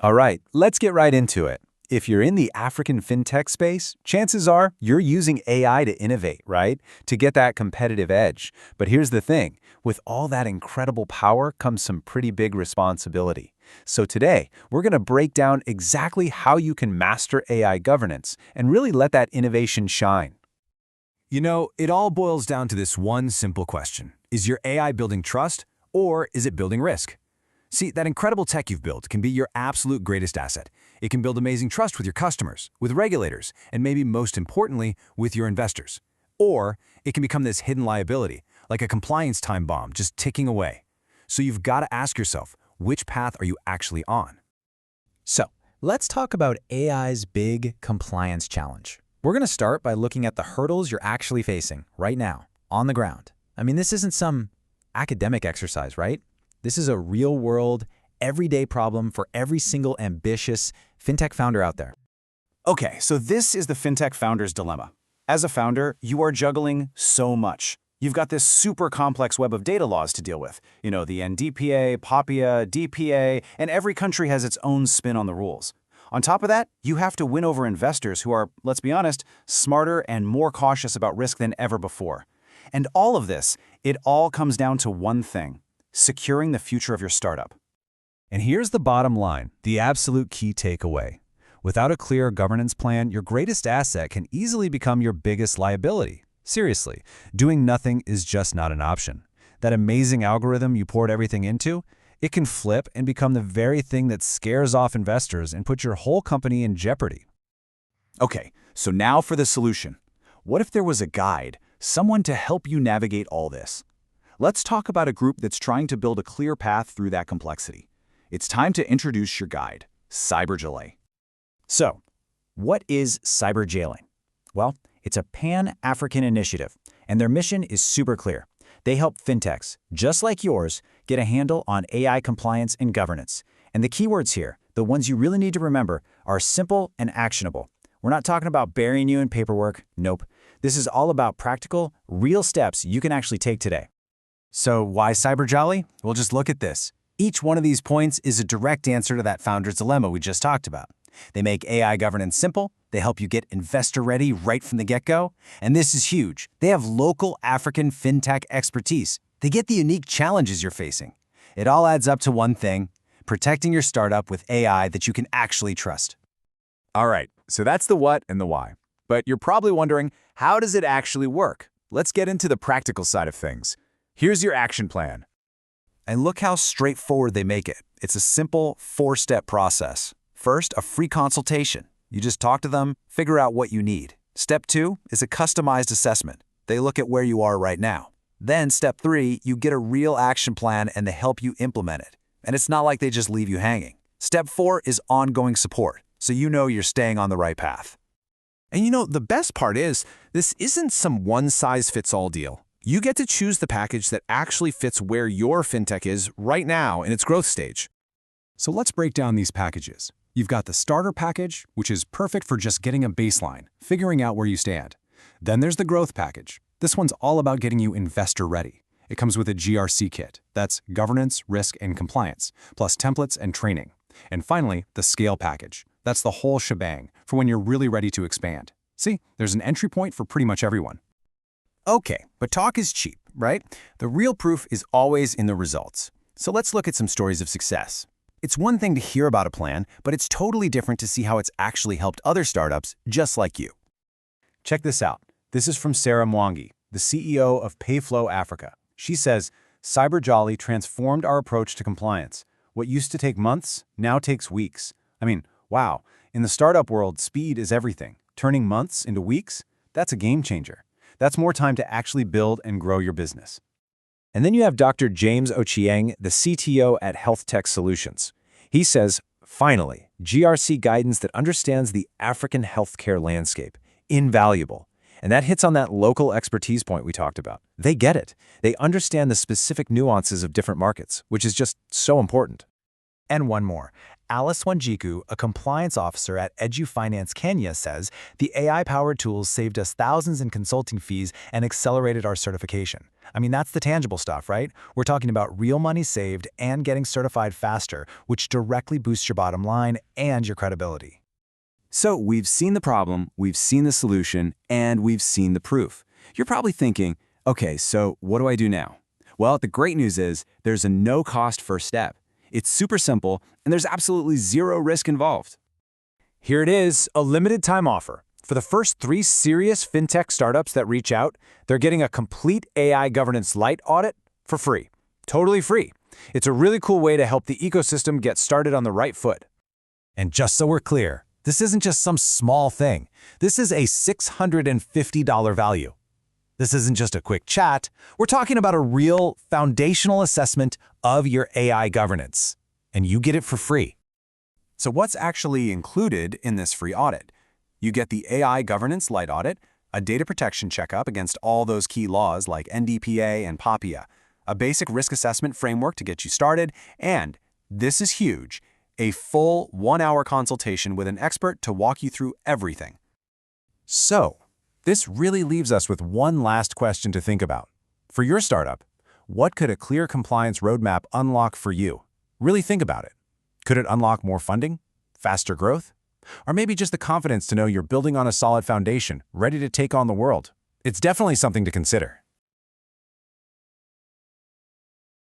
All right, let's get right into it. If you're in the African fintech space, chances are you're using AI to innovate, right? To get that competitive edge. But here's the thing, with all that incredible power comes some pretty big responsibility. So today, we're going to break down exactly how you can master AI governance and really let that innovation shine. It all boils down to this one simple question. Is your AI building trust, or is it building risk? See, that incredible tech you've built can be your absolute greatest asset. It can build amazing trust with your customers, with regulators, and maybe most importantly, with your investors. Or it can become this hidden liability, like a compliance time bomb just ticking away. So you've got to ask yourself, which path are you actually on? So, let's talk about AI's big compliance challenge. We're going to start by looking at the hurdles you're actually facing right now, on the ground. I mean, this isn't some academic exercise, right? This is a real-world, everyday problem for every single ambitious fintech founder out there. Okay, so this is the fintech founder's dilemma. As a founder, you are juggling so much. You've got this super complex web of data laws to deal with. The NDPA, POPIA, DPA, and every country has its own spin on the rules. On top of that, you have to win over investors who are, let's be honest, smarter and more cautious about risk than ever before. And all of this, it all comes down to one thing: securing the future of your startup. And here's the bottom line, the absolute key takeaway. Without a clear governance plan, your greatest asset can easily become your biggest liability. Seriously, doing nothing is just not an option. That amazing algorithm you poured everything into, it can flip and become the very thing that scares off investors and puts your whole company in jeopardy. Okay, so now for the solution. What if there was a guide, someone to help you navigate all this? Let's talk about a group that's trying to build a clear path through that complexity. It's time to introduce your guide, CyberJali. So, what is CyberJali? Well, it's a Pan-African initiative, and their mission is super clear. They help fintechs, just like yours, get a handle on AI compliance and governance. And the keywords here, the ones you really need to remember, are simple and actionable. We're not talking about burying you in paperwork. Nope. This is all about practical, real steps you can actually take today. So why CyberJali? Well, just look at this. Each one of these points is a direct answer to that founder's dilemma we just talked about. They make AI governance simple, they help you get investor-ready right from the get-go, and this is huge. They have local African fintech expertise. They get the unique challenges you're facing. It all adds up to one thing: protecting your startup with AI that you can actually trust. All right, so that's the what and the why. But you're probably wondering, how does it actually work? Let's get into the practical side of things. Here's your action plan. And look how straightforward they make it. It's a simple 4-step process. First, a free consultation. You just talk to them, figure out what you need. Step 2 is a customized assessment. They look at where you are right now. Then step 3, you get a real action plan and they help you implement it. And it's not like they just leave you hanging. Step 4 is ongoing support, so you know you're staying on the right path. And the best part is, this isn't some one-size-fits-all deal. You get to choose the package that actually fits where your fintech is right now in its growth stage. So let's break down these packages. You've got the starter package, which is perfect for just getting a baseline, figuring out where you stand. Then there's the growth package. This one's all about getting you investor ready. It comes with a GRC kit. That's governance, risk, and compliance, plus templates and training. And finally, the scale package. That's the whole shebang for when you're really ready to expand. See, there's an entry point for pretty much everyone. Okay, but talk is cheap, right? The real proof is always in the results. So let's look at some stories of success. It's one thing to hear about a plan, but it's totally different to see how it's actually helped other startups just like you. Check this out. This is from Sarah Mwangi, the CEO of Payflow Africa. She says, CyberJali transformed our approach to compliance. What used to take months now takes weeks. I mean, wow. In the startup world, speed is everything. Turning months into weeks, that's a game changer. That's more time to actually build and grow your business. And then you have Dr. James Ochieng, the CTO at Health Tech Solutions. He says, finally, GRC guidance that understands the African healthcare landscape. Invaluable. And that hits on that local expertise point we talked about. They get it. They understand the specific nuances of different markets, which is just so important. And one more. Alice Wanjiku, a compliance officer at EduFinance Kenya, says the AI-powered tools saved us thousands in consulting fees and accelerated our certification. I mean, that's the tangible stuff, right? We're talking about real money saved and getting certified faster, which directly boosts your bottom line and your credibility. So we've seen the problem, we've seen the solution, and we've seen the proof. You're probably thinking, okay, so what do I do now? Well, the great news is there's a no-cost first step. It's super simple, and there's absolutely zero risk involved. Here it is, a limited time offer. For the first 3 serious fintech startups that reach out, they're getting a complete AI governance Lite audit for free. Totally free. It's a really cool way to help the ecosystem get started on the right foot. And just so we're clear, this isn't just some small thing. This is a $650 value. This isn't just a quick chat. We're talking about a real foundational assessment of your AI governance. And you get it for free. So what's actually included in this free audit? You get the AI Governance Lite audit, a data protection checkup against all those key laws like NDPA and PAPIA, a basic risk assessment framework to get you started, and, this is huge, a full 1-hour consultation with an expert to walk you through everything. So, this really leaves us with one last question to think about. For your startup, what could a clear compliance roadmap unlock for you? Really think about it. Could it unlock more funding? Faster growth? Or maybe just the confidence to know you're building on a solid foundation, ready to take on the world? It's definitely something to consider.